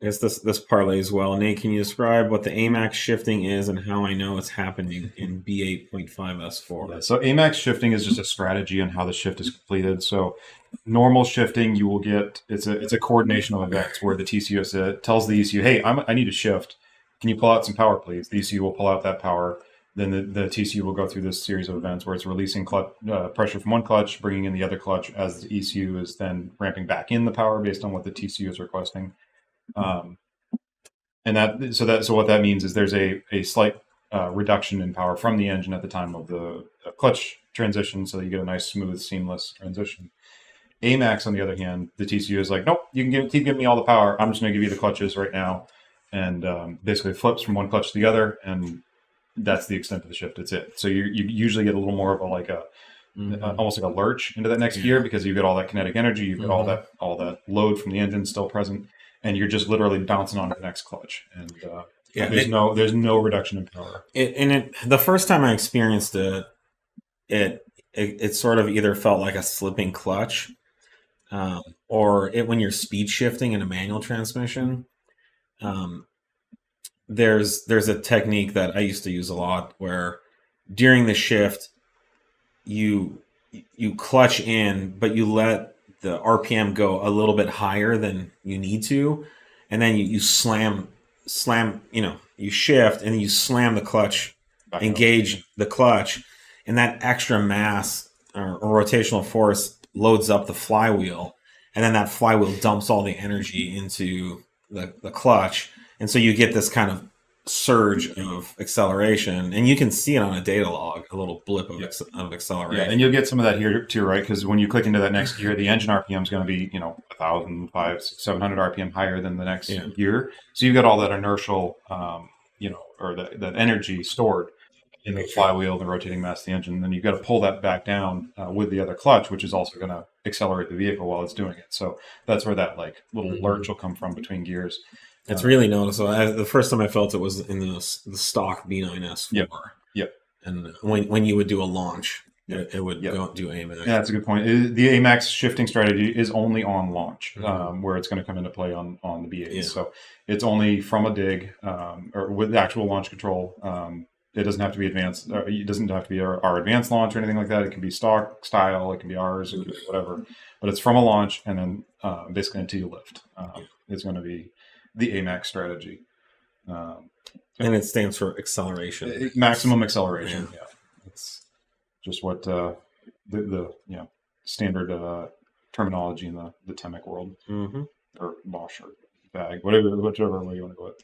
guess this parlays well. Nate, can you describe what the AMAX shifting is and how I know it's happening in B8.5S4? Yeah, so AMAX shifting is just a strategy on how the shift is completed. So normal shifting, you will get it's a coordination of events where the TCU tells the ECU, "Hey, I need to shift. Can you pull out some power, please?" The ECU will pull out that power. Then the TCU will go through this series of events where it's releasing pressure from one clutch, bringing in the other clutch as the ECU is then ramping back in the power based on what the TCU is requesting. Um, so what that means is there's a slight reduction in power from the engine at the time of the clutch transition, so that you get a nice, smooth, seamless transition. AMAX, on the other hand, the TCU is like, nope, you can keep giving me all the power. I'm just going to give you the clutches right now, and basically flips from one clutch to the other, and that's the extent of the shift. It's it. So you usually get a little more of almost like a lurch into that next gear because you get all that kinetic energy, you've got all that load from the engine still present, and you're just literally bouncing on the next clutch. And there's no reduction in power. The first time I experienced it sort of either felt like a slipping clutch, or when you're speed shifting in a manual transmission. There's a technique that I used to use a lot where during the shift you clutch in, but you let the RPM go a little bit higher than you need to, and then you slam, you shift and you slam the clutch, engage the clutch, and that extra mass or rotational force loads up the flywheel, and then that flywheel dumps all the energy into the clutch, and so you get this kind of surge of acceleration, and you can see it on a data log, a little blip of acceleration. Yeah, and you'll get some of that here too, right? Because when you click into that next gear, the engine RPM is going to be 1,000, 500, 700 RPM higher than the next gear. So you've got all that inertial, or that energy stored in the flywheel, the rotating mass of the engine. Then you've got to pull that back down with the other clutch, which is also going to accelerate the vehicle while it's doing it. So that's where that little lurch will come from between gears. It's really noticeable. The first time I felt it was in the stock B9S4. Yep. And when you would do a launch, it would go do AMAX. Yeah, that's a good point. The AMAX shifting strategy is only on launch, where it's going to come into play on the B8. Yeah. So it's only from a dig or with the actual launch control. It doesn't have to be advanced. It doesn't have to be our advanced launch or anything like that. It can be stock style. It can be ours. It can be whatever. But it's from a launch, and then basically until you lift, it's going to be the AMAX strategy. And it stands for acceleration. Maximum acceleration. Yeah. It's just what the standard terminology in the TEMEC world, or Bosch or BAG, whichever way you want to go with.